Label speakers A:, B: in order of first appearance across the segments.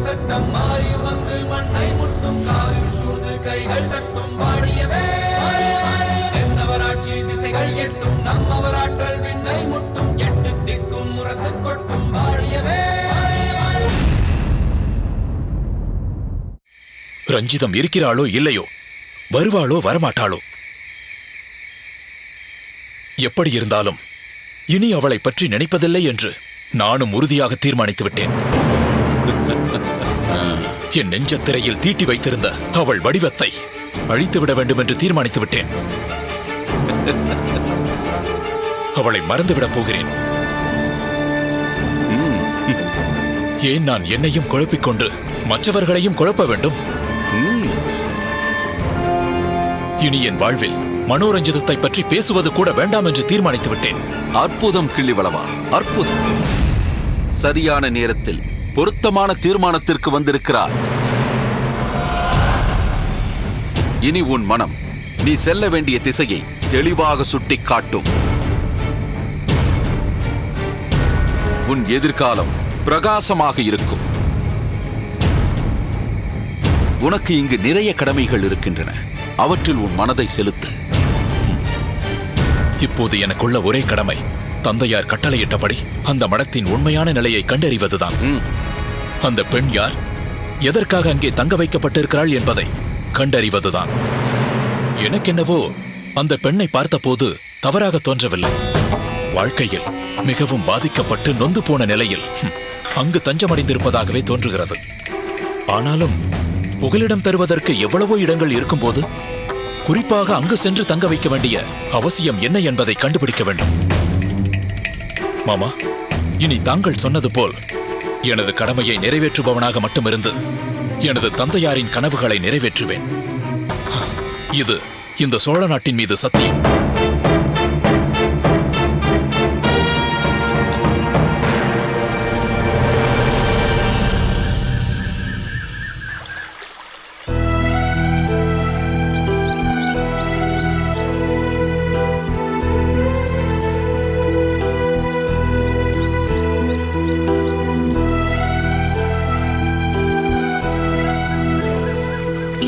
A: சட்டம் மாறி வந்து மண்ணை முட்டும் காலில் சூழ்ந்து கைகள் தட்டும் வாழியவே தென்னவராட்சி திசைகள் எட்டும் நம்மவராற்றல் விண்ணை முட்டும் எட்டு திக்கும் முரசு கொட்டும் வாழியவே.
B: ரஞ்சிதம் இருக்கிறாளோ இல்லையோ, வருவாளோ வரமாட்டாளோ, எப்படி இருந்தாலும் இனி அவளை பற்றி நினைப்பதில்லை என்று நானும் உறுதியாக தீர்மானித்து விட்டேன். என் நெஞ்சத்திரையில் தீட்டி வைத்திருந்த அவள் வடிவத்தை அழித்துவிட வேண்டும் என்று தீர்மானித்து விட்டேன். அவளை மறந்துவிடப் போகிறேன். ஏன் நான் என்னையும் குழப்பிக்கொண்டு மற்றவர்களையும் குழப்ப வேண்டும்? இனி என் வாழ்வில் மனோரஞ்சிதத்தை பற்றி பேசுவது கூட வேண்டாம் என்று தீர்மானித்து விட்டேன்.
C: அற்புதம் கிள்ளிவளவா, அற்புதம். சரியான நேரத்தில் பொருத்தமான தீர்மானத்திற்கு வந்திருக்கிறார். இனி உன் மனம் நீ செல்ல வேண்டிய திசையை தெளிவாக சுட்டிக் காட்டும். உன் எதிர்காலம் பிரகாசமாக இருக்கும். உனக்கு இங்கு நிறைய கடமைகள் இருக்கின்றன. அவற்றில் உன் மனதை செலுத்து.
B: இப்போது எனக்குள்ள ஒரே கடமை தந்தையார் கட்டளையிட்டபடி அந்த மடத்தின் உண்மையான நிலையை கண்டறிவதுதான். அந்த பெண் யார், எதற்காக அங்கே தங்க வைக்கப்பட்டிருக்கிறாள் என்பதை கண்டறிவதுதான். எனக்கென்னவோ அந்த பெண்ணை பார்த்தபோது தவறாக தோன்றவில்லை. வாழ்க்கையில் மிகவும் பாதிக்கப்பட்டு நொந்து போன நிலையில் அங்கு தஞ்சமடைந்திருப்பதாகவே தோன்றுகிறது. ஆனாலும் புகலிடம் தருவதற்கு எவ்வளவோ இடங்கள் இருக்கும்போது குறிப்பாக அங்கு சென்று தங்க வைக்க வேண்டிய அவசியம் என்ன என்பதை கண்டுபிடிக்க வேண்டும். மாமா, இனி தாங்கள் சொன்னது போல் எனது கடமையை நிறைவேற்றுபவனாக மட்டுமிருந்து எனது தந்தையாரின் கனவுகளை நிறைவேற்றுவேன். இது இந்த சோழ நாட்டின் மீது சத்தியம்.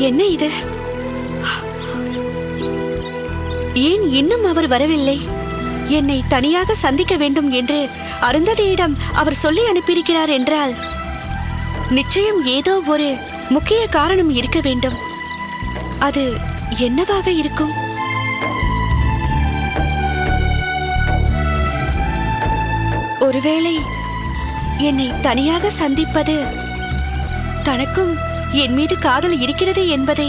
D: என்ன இது? ஏன் இன்னும் அவர் வரவில்லை? என்னை தனியாக சந்திக்க வேண்டும் என்று அருந்ததியிடம் அவர் சொல்லி அனுப்பியிருக்கிறார் என்றால் நிச்சயம் ஏதோ ஒரு முக்கிய காரணம் இருக்க வேண்டும். அது என்னவாக இருக்கும்? ஒருவேளை என்னை தனியாக சந்திப்பது தனக்கும் என் மீது காதல் இருக்கிறது என்பதை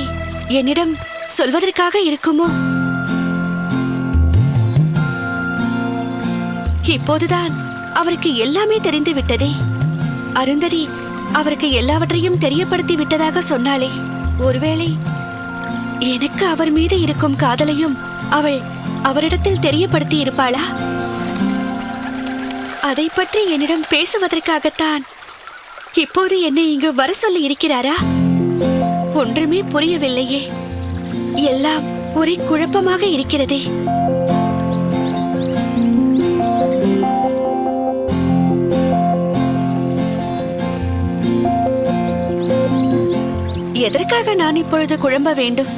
D: என்னிடம் சொல்வதற்காக இருக்குமோ? இப்போதுதான் அவருக்கு எல்லாமே தெரிந்து விட்டதே. அருந்ததி அவருக்கு எல்லாவற்றையும் தெரியப்படுத்தி விட்டதாக சொன்னாளே. ஒருவேளை எனக்கு அவர் மீது இருக்கும் காதலையும் அவள் அவரிடத்தில் தெரியப்படுத்தி இருப்பாளா? அதை பற்றி என்னிடம் பேசுவதற்காகத்தான் இப்போது என்னை இங்கு வர சொல்லி இருக்கிறாரா? ஒன்றுமே புரியவில்லையே. எல்லாம் ஒரே குழப்பமாக இருக்கிறதே. எதற்காக நான் இப்பொழுது குழம்ப வேண்டும்?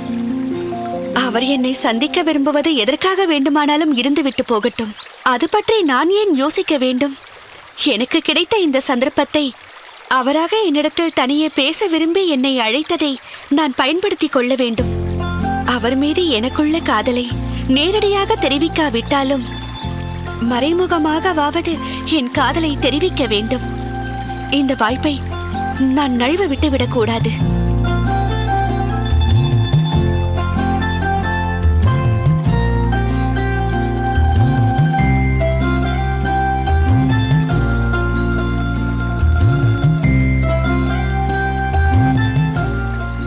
D: அவர் என்னை சந்திக்க விரும்புவது எதற்காக வேண்டுமானாலும் இருந்துவிட்டு போகட்டும். அது பற்றி நான் ஏன் யோசிக்க வேண்டும்? எனக்கு கிடைத்த இந்த சந்தர்ப்பத்தை அவராக என்னிடத்தில் தனியே பேச விரும்பி என்னை அழைத்ததை நான் பயன்படுத்திக் கொள்ள வேண்டும். அவர் மீது எனக்குள்ள காதலை நேரடியாக தெரிவிக்காவிட்டாலும் மறைமுகமாகவாவது என் காதலை தெரிவிக்க வேண்டும். இந்த வாய்ப்பை நான் நழுவ விட்டுவிடக் கூடாது.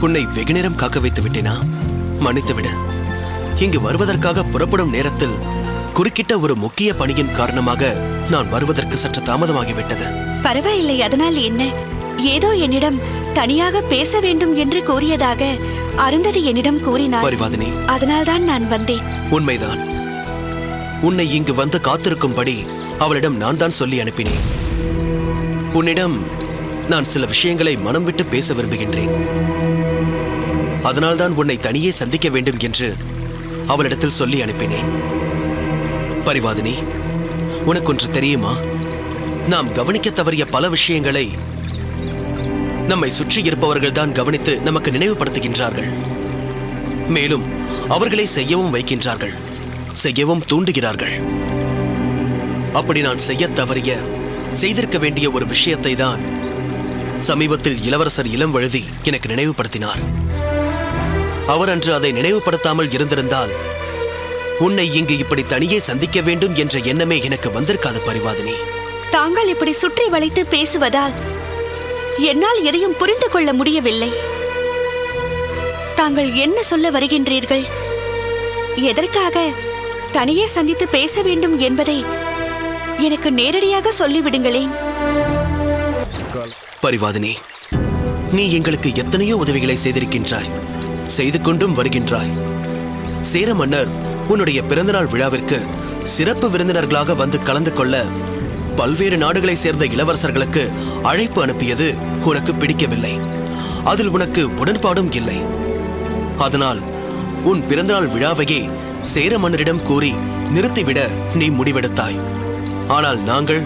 E: உன்னை வெகு நேரம் காக்க வைத்து விட்டேனா? மன்னித்துவிடு. இங்கு வருவதற்காக புறப்படும் நேரத்தில் குறுக்கிட்ட ஒரு முக்கிய பணியின் காரணமாக நான் வருவதற்கு சற்று தாமதமாகிவிட்டது.
D: பரவாயில்லை, அதனால் என்ன? ஏதோ என்னிடம் தனியாக பேச வேண்டும் என்று கூறியதாக அருந்ததி என்னிடம் கூறினார்.
E: பரிவாதினி,
D: அதனால்தான் நான் வந்தேன்.
E: உண்மைதான். உன்னை இங்கு வந்து காத்திருக்கும்படி அவளிடம் நான் தான் சொல்லி அனுப்பினேன். உன்னிடம் நான் சில விஷயங்களை மனம் விட்டு பேச விரும்புகின்றேன். அதனால்தான் உன்னை தனியே சந்திக்க வேண்டும் என்று அவளிடத்தில் சொல்லி அனுப்பினேன். பரிவாதினி, உனக்கொன்று தெரியுமா? நாம் கவனிக்க தவறிய பல விஷயங்களை நம்மை சுற்றி இருப்பவர்கள் தான் கவனித்து நமக்கு நினைவுபடுத்துகின்றார்கள். மேலும் அவர்களை செய்யவும் வைக்கின்றார்கள், செய்யவும் தூண்டுகிறார்கள். அப்படி நான் செய்ய தவறிய, செய்திருக்க வேண்டிய ஒரு விஷயத்தை தான் சமீபத்தில் இளவரசர் இளம்வழுதி எனக்கு நினைவுபடுத்தினார். அவர் அன்று அதை நினைவுபடுத்தாமல் இருந்திருந்தால் உன்னை இங்கு இப்படி தனியே சந்திக்க வேண்டும் என்ற எண்ணமே எனக்கு வந்திருக்காது பரிவாதினி.
D: தாங்கள் இப்படி சுற்றி வளைத்து பேசுவதால் என்னால் எதையும் புரிந்து கொள்ள முடியவில்லை. தாங்கள் என்ன சொல்ல வருகின்றீர்கள்? எதற்காக தனியே சந்தித்து பேச வேண்டும் என்பதை எனக்கு நேரடியாக சொல்லிவிடுங்களேன்.
E: பரிவாதினி, நீ எங்களுக்கு எத்தனையோ உதவிகளை செய்திருக்கின்றாய், செய்து கொண்டும் வருகின்றாய். சேர மன்னர் உன்னுடைய பிறந்தநாள் விழாவிற்கு சிறப்பு விருந்தினர்களாக வந்து கலந்து கொள்ள பல்வேறு நாடுகளை சேர்ந்த இளவரசர்களுக்கு அழைப்பு அனுப்பியது உனக்கு பிடிக்கவில்லை. அதில் உனக்கு உடன்பாடும் இல்லை. அதனால் உன் பிறந்தநாள் விழாவையே சேர மன்னரிடம் கூறி நிறுத்திவிட நீ முடிவெடுத்தாய். ஆனால் நாங்கள்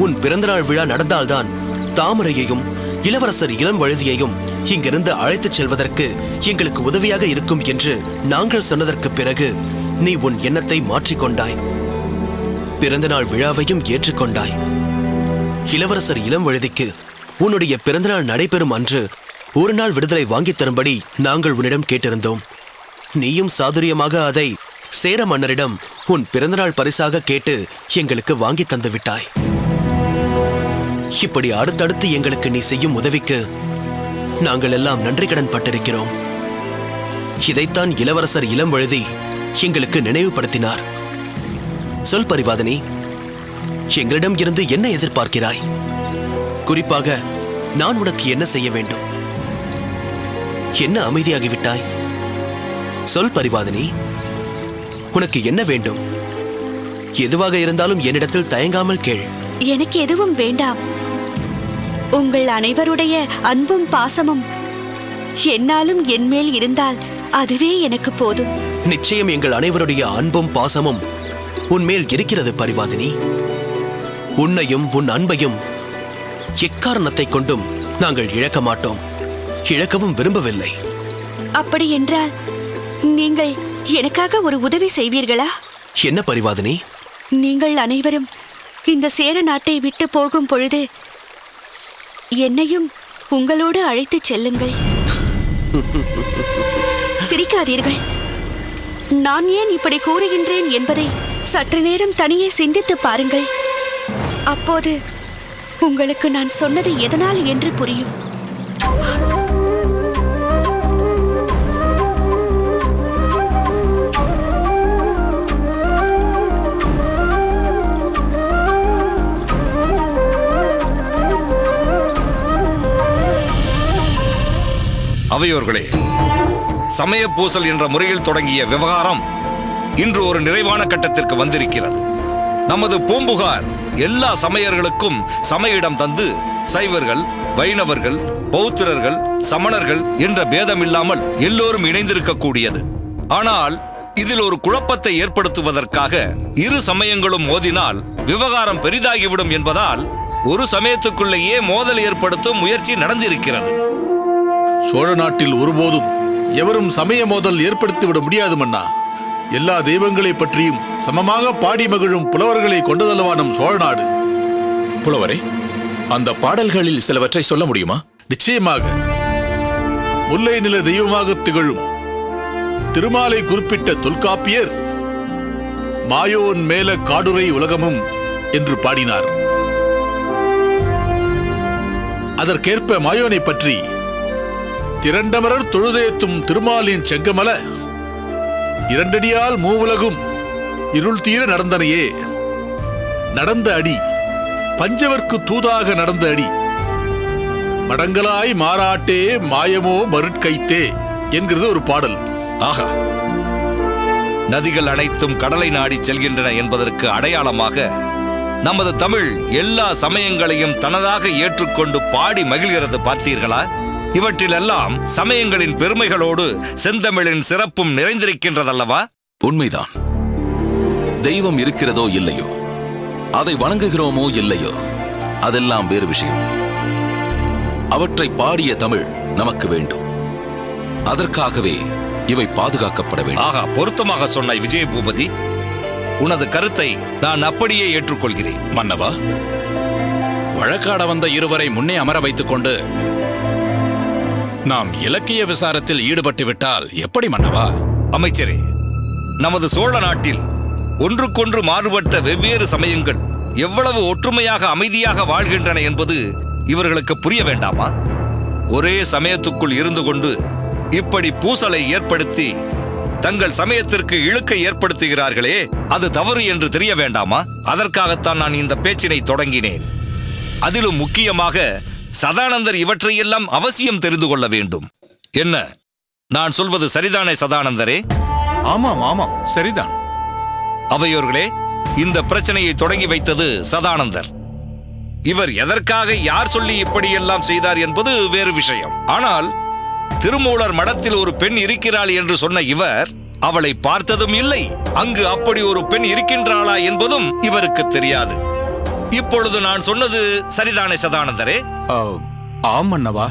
E: உன் பிறந்தநாள் விழா நடந்தால்தான் தாமரையையும் இளவரசர் இளம்வழுதியையும் இங்கிருந்து அழைத்துச் செல்வதற்கு எங்களுக்கு உதவியாக இருக்கும் என்று நாங்கள் சொன்னதற்கு பிறகு நீ உன் எண்ணத்தை மாற்றிக்கொண்டாய். பிறந்தநாள் விழாவையும் ஏற்றுக்கொண்டாய். இளவரசர் இளம்வழுதிக்கு உன்னுடைய பிறந்தநாள் நடைபெறும் அன்று ஒரு நாள் விடுதலை வாங்கித் தரும்படி நாங்கள் உன்னிடம் கேட்டிருந்தோம். நீயும் சாதுரியமாக அதை சேர மன்னரிடம் உன் பிறந்தநாள் பரிசாக கேட்டு எங்களுக்கு வாங்கி தந்து விட்டாய். இப்படி அடுத்தடுத்து எங்களுக்கு நீ செய்யும் உதவிக்கு நாங்கள் எல்லாம் நன்றி கடன் பட்டிருக்கிறோம். இதைத்தான் இளவரசர் இளம்வழுதி எங்களுக்கு நினைவுபடுத்தினார். சொல் பரிவாதினி, எங்களிடம் இருந்து என்ன எதிர்பார்க்கிறாய்? குறிப்பாக நான் உனக்கு என்ன செய்ய வேண்டும்? என்ன அமைதியாகிவிட்டாய்? சொல் பரிவாதினி, உனக்கு என்ன வேண்டும்? எதுவாக இருந்தாலும் என்னிடத்தில் தயங்காமல் கேள்.
D: எனக்கு எதுவும் வேண்டாம். உங்கள் அனைவருடைய அன்பும் பாசமும் என்னாலும் என்மேல் இருந்தால் அதுவே எனக்கு போதும்.
E: நிச்சயம் எங்கள் அனைவருடைய அன்பும் பாசமும் உன்மேல் இருக்கிறது பரிவாதினி. உன்னையும் உன் அன்பையும் எக்காரணத்தை கொண்டும் நாங்கள் இழக்க மாட்டோம், இழக்கவும் விரும்பவில்லை.
D: அப்படி என்றால் நீங்கள் எனக்காக ஒரு உதவி செய்வீர்களா?
E: என்ன பரிவாதினி?
D: நீங்கள் அனைவரும் இந்த சேர நாட்டை விட்டு போகும் பொழுது என்னையும் உங்களோடு அழைத்துச் செல்லுங்கள். சிரிக்காதீர்கள். நான் ஏன் இப்படி கூறுகின்றேன் என்பதை சற்று நேரம் தனியே சிந்தித்து பாருங்கள். அப்போது உங்களுக்கு நான் சொன்னது எதனால் என்று புரியும்.
F: அவையோர்களே, சமய பூசல் என்ற முறையில் தொடங்கிய விவகாரம் இன்று ஒரு நிறைவான கட்டத்திற்கு வந்திருக்கிறது. நமது பூம்புகார் எல்லா சமயர்களுக்கும் சமயிடம் தந்து சைவர்கள், வைணவர்கள், பௌத்திரர்கள், சமணர்கள் என்ற பேதமில்லாமல் எல்லோரும் இணைந்திருக்கக்கூடியது. ஆனால் இதில் ஒரு குழப்பத்தை ஏற்படுத்துவதற்காக இரு சமயங்களும் மோதினால் விவகாரம் பெரிதாகிவிடும் என்பதால் ஒரு சமயத்துக்குள்ளேயே மோதல் ஏற்படுத்தும் முயற்சி நடந்திருக்கிறது.
G: சோழ நாட்டில் ஒருபோதும் எவரும் சமய மோதல் ஏற்படுத்திவிட முடியாது மன்னா. எல்லா தெய்வங்களை பற்றியும் சமமாக பாடி மகிழும் புலவர்களை கொண்டதல்லவா நம் சோழ நாடு.
B: புலவரே, அந்த பாடல்களில் சிலவற்றை சொல்ல முடியுமா?
G: நிச்சயமாக. முல்லை நில தெய்வமாக திகழும் திருமாலை குறிப்பிட்ட தொல்காப்பியர் மாயோன் மேல காடுரை உலகமும் என்று பாடினார். அதற்கேற்ப மாயோனை பற்றி திரண்டமரர் தொழுதேத்தும் திருமாலின் செங்கமல இரண்டடியால் மூவுலகும் இருள் தீர நடந்தனையே. நடந்த அடி பஞ்சவர்க்கு தூதாக நடந்த அடி மடங்களாய் மாறாட்டே மாயமோ மருட்கைத்தே என்கிறது ஒரு பாடல்.
F: ஆகா, நதிகள் அனைத்தும் கடலை நாடி செல்கின்றன என்பதற்கு அடையாளமாக நமது தமிழ் எல்லா சமயங்களையும் தனதாக ஏற்றுக்கொண்டு பாடி மகிழ்கிறது பார்த்தீர்களா? இவற்றிலெல்லாம் சமயங்களின் பெருமைகளோடு செந்தமிழின் சிறப்பும் நிறைந்திருக்கின்றதல்லவா?
C: உண்மைதான். தெய்வம் இருக்கிறதோ இல்லையோ, அதை வணங்குகிறோமோ இல்லையோ, அதெல்லாம் வேறு விஷயம். அவற்றை பாடிய தமிழ் நமக்கு வேண்டும். அதற்காகவே இவை பாதுகாக்கப்பட வேண்டும்.
F: ஆகா, பொருத்தமாக சொன்னாய் விஜய பூபதி. உனது கருத்தை நான் அப்படியே ஏற்றுக்கொள்கிறேன்.
B: மன்னவா, வழக்காட வந்த இருவரை முன்னே அமர வைத்துக் கொண்டு நாம் இலக்கிய விசாரத்தில் ஈடுபட்டு விட்டால் எப்படி மன்னவா?
F: அமைச்சரே, நமது சோழ நாட்டில் ஒன்றுக்கொன்று மாறுபட்ட வெவ்வேறு சமயங்கள் எவ்வளவு ஒற்றுமையாக அமைதியாக வாழ்கின்றன என்பது இவர்களுக்கு புரிய வேண்டாமா? ஒரே சமயத்துக்குள் இருந்து கொண்டு இப்படி பூசலை ஏற்படுத்தி தங்கள் சமயத்திற்கு இழுக்கை ஏற்படுத்துகிறார்களே, அது தவறு என்று தெரிய வேண்டாமா? அதற்காகத்தான் நான் இந்த பேச்சினை தொடங்கினேன். அதிலும் முக்கியமாக சதானந்தர் இவற்றையெல்லாம் அவசியம் தெரிந்து கொள்ள வேண்டும். என்ன, நான் சொல்வது சரிதானே சதானந்தரே?
H: ஆமாம் ஆமாம், சரிதான்.
F: அவையோர்களே, இந்த பிரச்சனையை தொடங்கி வைத்தது சதானந்தர். இவர் எதற்காக யார் சொல்லி இப்படியெல்லாம் செய்தார் என்பது வேறு விஷயம். ஆனால் திருமூலர் மடத்தில் ஒரு பெண் இருக்கிறாள் என்று சொன்ன இவர் அவளை பார்த்ததும் இல்லை. அங்கு அப்படி ஒரு பெண் இருக்கின்றாளா என்பதும் இவருக்கு தெரியாது. இப்பொழுது நான் சொன்னது சரிதானே சதானந்தரே?
H: ஆம் மன்னவா.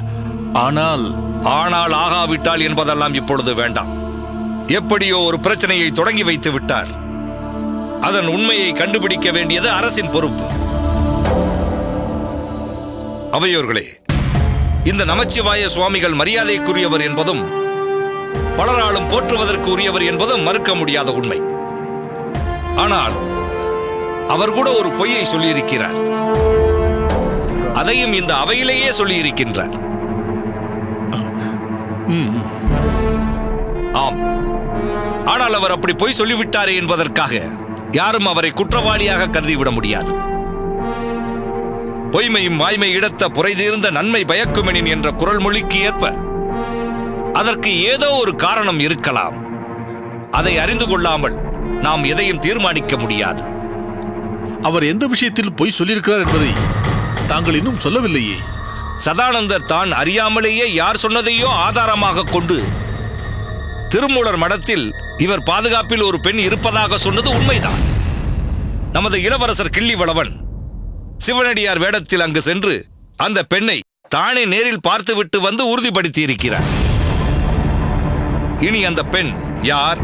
H: ஆனால்
F: ஆனால் ஆகாவிட்டால் என்பதெல்லாம் இப்பொழுது வேண்டாம். எப்படியோ ஒரு பிரச்சனையை தொடங்கி வைத்து விட்டார். அதன் உண்மையை கண்டுபிடிக்க வேண்டியது அரசின் பொறுப்பு. அவையோர்களே, இந்த நமச்சிவாய சுவாமிகள் மரியாதைக்குரியவர் என்பதும் பலராலும் போற்றுவதற்கு உரியவர் என்பதும் மறுக்க முடியாத உண்மை. ஆனால் அவர் கூட ஒரு பொய்யை சொல்லியிருக்கிறார். அதையும் இந்த அவையிலேயே சொல்லியிருக்கின்றார். ஆம், ஆனால் அவர் அப்படி பொய் சொல்லிவிட்டாரே என்பதற்காக யாரும் அவரை குற்றவாளியாக கருதிவிட முடியாது. பொய்மையும் வாய்மை இடத்த புரைதீர்ந்த நன்மை பயக்குமெனின் என்ற குரல் மொழிக்கு ஏற்ப அதற்கு ஏதோ ஒரு காரணம் இருக்கலாம். அதை அறிந்து கொள்ளாமல் நாம் எதையும் தீர்மானிக்க முடியாது.
G: அவர் எந்த விஷயத்தில் பொய் சொல்லியிருக்கிறார் என்பதை தாங்கள் இன்னும் சொல்லவில்லையே.
F: சதானந்தர் தான் அறியாமலேயே யார் சொன்னதையோ ஆதாரமாக கொண்டு திருமூலர் மடத்தில் இவர் பாதுகாப்பில் ஒரு பெண் இருப்பதாக சொன்னது உண்மைதான். நமது இளவரசர் கிள்ளிவளவன் சிவனடியார் வேடத்தில் அங்கு சென்று அந்த பெண்ணை தானே நேரில் பார்த்துவிட்டு வந்து உறுதிப்படுத்தி இருக்கிறார். இனி அந்த பெண் யார்,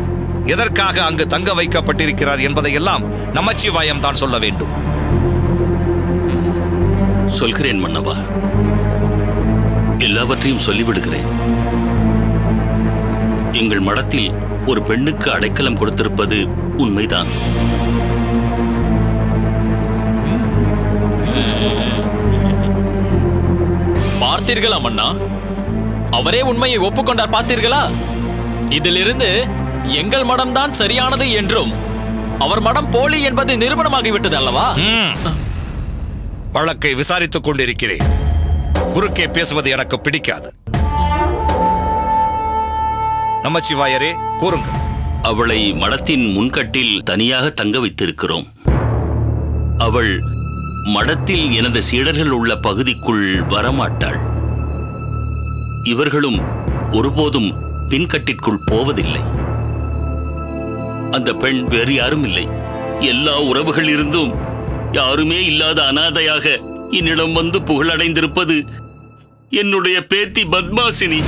F: எதற்காக அங்கு தங்க வைக்கப்பட்டிருக்கிறார் என்பதையெல்லாம் நமச்சிவாயம் தான் சொல்ல வேண்டும்.
I: சொல்கிறேன் மன்னவா, எல்லாவற்றையும் சொல்லிவிடுகிறேன். எங்கள் மடத்தில் ஒரு பெண்ணுக்கு அடைக்கலம் கொடுத்திருப்பது உண்மைதான்.
J: பார்த்தீர்களா மன்னா? அவரே உண்மையை ஒப்புக்கொண்டார். பார்த்தீர்களா? இதிலிருந்து எங்கள் மடம்தான் சரியானது என்றும் அவர் மடம் போலி என்பது நிரூபணமாகிவிட்டது அல்லவா?
F: வழக்கை விசாரித்துக் கொண்டிருக்கிறேன். குறுக்கே பேசுவது எனக்கு பிடிக்காது. நமச்சிவாயரே, கூறுங்கள்.
I: அவளை மடத்தின் முன்கட்டில் தனியாக தங்க வைத்திருக்கிறோம். அவள் மடத்தில் எனது சீடர்கள் உள்ள பகுதிக்குள் வரமாட்டாள். இவர்களும் ஒருபோதும் பின்கட்டிற்குள் போவதில்லை. அந்த பெண் வேறு யாரும் இல்லை. எல்லா உறவுகள் இருந்தும் யாருமே இல்லாத அனாதையாக என்னிடம் வந்து புகழடைந்திருப்பது என்னுடைய பேத்தி பத்மாசினி.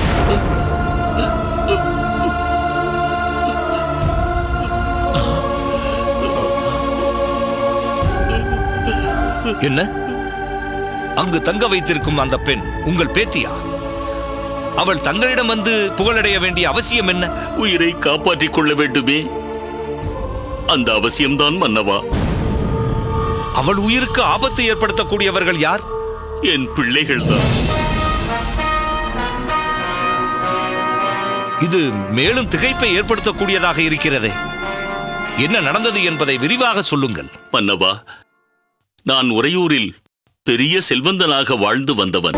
F: என்ன, அங்கு தங்க வைத்திருக்கும் அந்த பெண் உங்கள் பேத்தியா? அவள் தங்களிடம் வந்து புகழடைய வேண்டிய அவசியம் என்ன?
I: உயிரை காப்பாற்றிக் கொள்ள வேண்டுமே, அந்த அவசியம்தான் மன்னவா.
F: அவள் உயிருக்கு ஆபத்து ஏற்படுத்தக்கூடியவர்கள் யார்?
I: என் பிள்ளைகள்தான்.
F: இது மேலும் திகைப்பை ஏற்படுத்தக்கூடியதாக இருக்கிறதே. என்ன நடந்தது என்பதை விரிவாக சொல்லுங்கள்.
I: மன்னவா, நான் உறையூரில் பெரிய செல்வந்தனாக வாழ்ந்து வந்தவன்.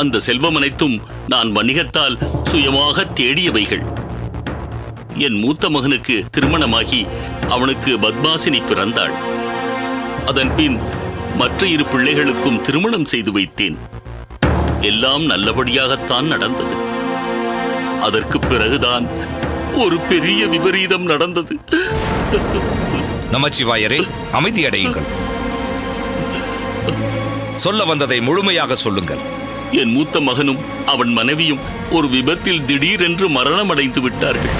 I: அந்த செல்வம் அனைத்தும் நான் வணிகத்தால் சுயமாக தேடியவைகள். என் மூத்த மகனுக்கு திருமணமாகி அவனுக்கு பத்மாசினி பிறந்தாள். அதன் பின் மற்ற 2 பிள்ளைகளுக்கும் திருமணம் செய்து வைத்தேன். எல்லாம் நல்லபடியாகத்தான் நடந்தது. அதற்கு பிறகுதான் ஒரு பெரிய விபரீதம் நடந்தது.
F: நமச்சிவாயரே, அமைதியடையுங்கள். சொல்ல வந்ததை முழுமையாக சொல்லுங்கள்.
I: என் மூத்த மகனும் அவன் மனைவியும் ஒரு விபத்தில் திடீரென்று மரணமடைந்து விட்டார்கள்.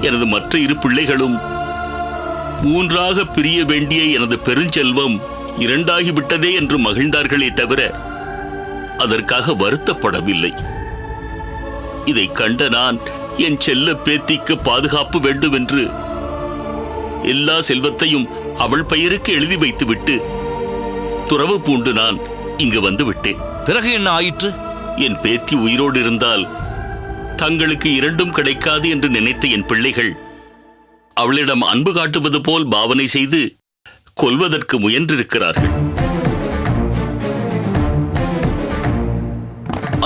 I: எனது மற்ற 2 பிள்ளைகளும் 3ஆக பிரிய வேண்டிய எனது பெருஞ்செல்வம் 2ஆகிவிட்டதே என்று மகிழ்ந்தார்களே தவிர அதற்காக வருத்தப்படவில்லை. இதை கண்ட நான் என் செல்ல பேத்திக்கு பாதுகாப்பு வேண்டும் என்று எல்லா செல்வத்தையும் அவள் பெயருக்கு எழுதி வைத்துவிட்டு துறவு பூண்டு நான் இங்கு வந்து விட்டேன்.
F: பிறகு என்ன ஆயிற்று?
I: என் பேத்தி உயிரோடு இருந்தால் தங்களுக்கு 2ம் கிடைக்காது என்று நினைத்த என் பிள்ளைகள் அவளிடம் அன்பு காட்டுவது போல் பாவனை செய்து கொல்வதற்கு முயன்றிருக்கிறார்கள்.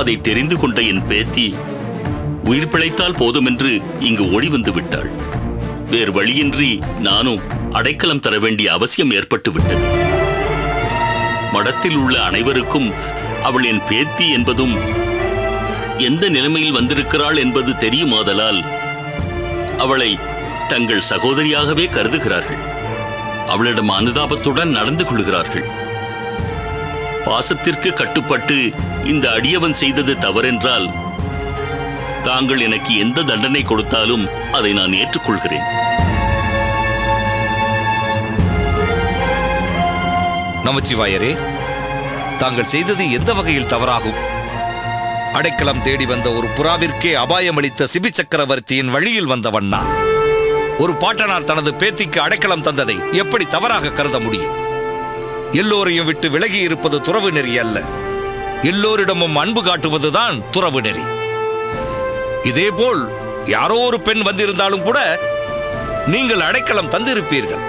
I: அதை தெரிந்து கொண்ட என் பேத்தி உயிர் பிழைத்தால் போதுமென்று இங்கு ஓடி வந்து விட்டாள். வேறு வழியின்றி நானும் அடைக்கலம் தர வேண்டிய அவசியம் ஏற்பட்டு விட்டது. மடத்தில் உள்ள அனைவருக்கும் அவள் என் பேத்தி என்பதும் எந்த நிலைமையில் வந்திருக்கிறாள் என்பது தெரியுமாதலால் அவளை தங்கள் சகோதரியாகவே கருதுகிறார்கள். அவளிடம் அனுதாபத்துடன் நடந்து கொள்கிறார்கள். பாசத்திற்கு கட்டுப்பட்டு இந்த அடியவன் செய்தது தவறென்றால் தாங்கள் எனக்கு எந்த தண்டனை கொடுத்தாலும் அதை நான் ஏற்றுக்கொள்கிறேன்.
F: நமச்சிவாயரே, தாங்கள் செய்தது எந்த வகையில் தவறாகும்? அடைக்கலம் தேடி வந்த ஒரு புறாவிற்கே அபாயமளித்த சிபி சக்கரவர்த்தியின் வழியில் வந்தவண்ணா ஒரு பாட்டனார் தனது பேத்திக்கு அடைக்கலம் தந்ததை எப்படி தவறாக கருத முடியும்? எல்லோரையும் விட்டு விலகி இருப்பது துறவு நெறி அல்ல. எல்லோரிடமும் அன்பு காட்டுவதுதான் துறவு நெறி. இதேபோல் யாரோ ஒரு பெண் வந்திருந்தாலும் கூட நீங்கள் அடைக்கலம் தந்திருப்பீர்கள்.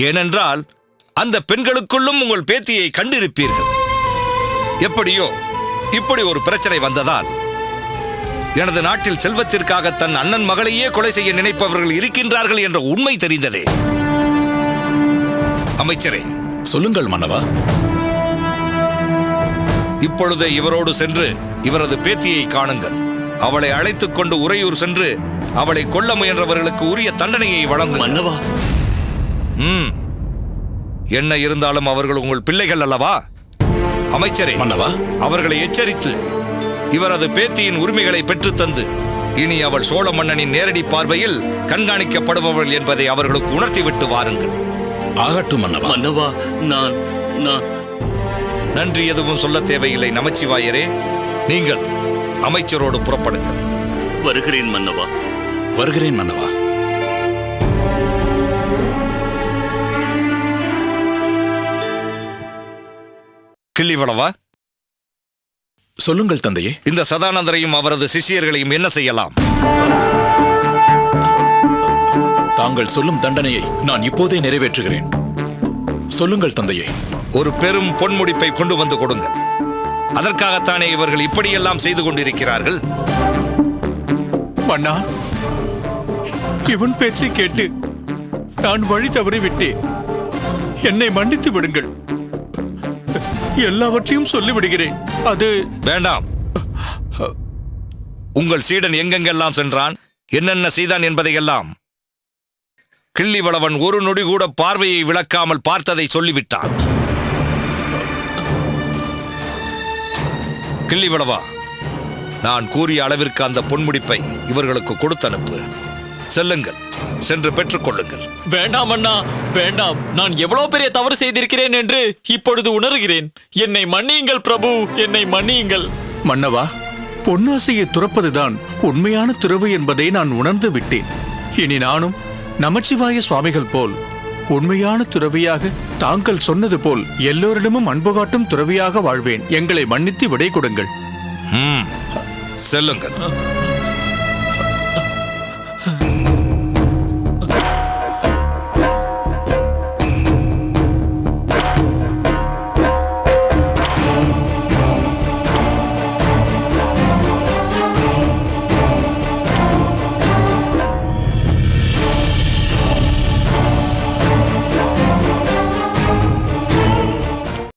F: ஏனென்றால் அந்த பெண்களுக்குள்ளும் உங்கள் பேத்தியை கண்டிருப்பீர்கள். எப்படியோ இப்படி ஒரு பிரச்சனை வந்ததால் எனது நாட்டில் செல்வத்திற்காக தன் அண்ணன் மகளையே கொலை செய்ய நினைப்பவர்கள் இருக்கின்றார்கள் என்ற உண்மை தெரிந்ததே. அமைச்சரே,
B: சொல்லுங்கள் மன்னவா.
F: இப்பொழுதே இவரோடு சென்று இவரது பேத்தியை காணுங்கள். அவளை அழைத்துக் கொண்டு உறையூர் சென்று அவளை கொல்ல முயன்றவர்களுக்கு உரிய தண்டனையை வழங்கும்.
I: மன்னவா,
F: என்ன இருந்தாலும் அவர்கள் உங்கள் பிள்ளைகள் அல்லவா? அமைச்சரே,
B: மன்னவா,
F: அவர்களை எச்சரித்து இவரது பேத்தியின் உரிமைகளை பெற்றுத்தந்து இனி அவள் சோழ மன்னனின் நேரடி பார்வையில் கண்காணிக்கப்படுபவள் என்பதை அவர்களுக்கு உணர்த்திவிட்டு வாருங்கள்.
B: ஆகட்டும் மன்னவா.
I: மன்னவா, நான்
F: நன்றி எதுவும் சொல்ல தேவையில்லை. நமச்சிவாயரே, நீங்கள் அமைச்சரோடு புறப்படுங்கள்.
I: வருகிறேன் மன்னவா.
B: வருகிறேன் மன்னவா.
F: கிள்ளிவளவா,
B: சொல்லுங்கள் தந்தையே.
F: இந்த சதானந்தரையும் அவரது சிஷியர்களையும் என்ன செய்யலாம்?
B: தாங்கள் சொல்லும் தண்டனையை நான் இப்போதே நிறைவேற்றுகிறேன். சொல்லுங்கள் தந்தையே.
F: ஒரு பெரும் பொன்முடிப்பை கொண்டு வந்து கொடுங்கள். அதற்காகத்தானே இவர்கள் இப்படியெல்லாம் செய்து கொண்டிருக்கிறார்கள்.
H: மன்னா, இவன் பேச்சை கேட்டு நான் வழி தவறி விட்டேன். என்னை மன்னித்து விடுங்கள். எல்லாவற்றையும் சொல்லிவிடுகிறேன். அது
F: வேண்டாம். உங்கள் சீடன் எங்கெங்கெல்லாம் சென்றான், என்னென்ன செய்தான் என்பதையெல்லாம் கிள்ளிவளவன் ஒரு நொடி கூட பார்வையை விளக்காமல் பார்த்ததை சொல்லிவிட்டான். கிள்ளிவளவா, நான் கூறிய அளவிற்கு அந்த பொன்முடிப்பை இவர்களுக்கு கொடுத்து அனுப்பு. செல்லுங்கள், சென்று பெற்றுக் கொள்ளுங்கள்.
J: வேண்டாம் அண்ணா, வேண்டாம். நான் எவ்வளவு பெரிய தவறு செய்திருக்கிறேன் என்று இப்பொழுது உணர்கிறேன். என்னை மன்னியுங்கள் பிரபு, என்னை மன்னியுங்கள்.
H: மன்னவா, பொன்னாசையை துறப்பதுதான் உண்மையான துறவு என்பதை நான் உணர்ந்து விட்டேன். இனி நானும் நமச்சிவாய சுவாமிகள் போல் உண்மையான துறவியாக, தாங்கள் சொன்னது போல் எல்லோரிடமும் அன்பு காட்டும் துறவியாக வாழ்வேன். எங்களை மன்னித்து விடை கொடுங்கள்.
F: செல்லுங்கள்.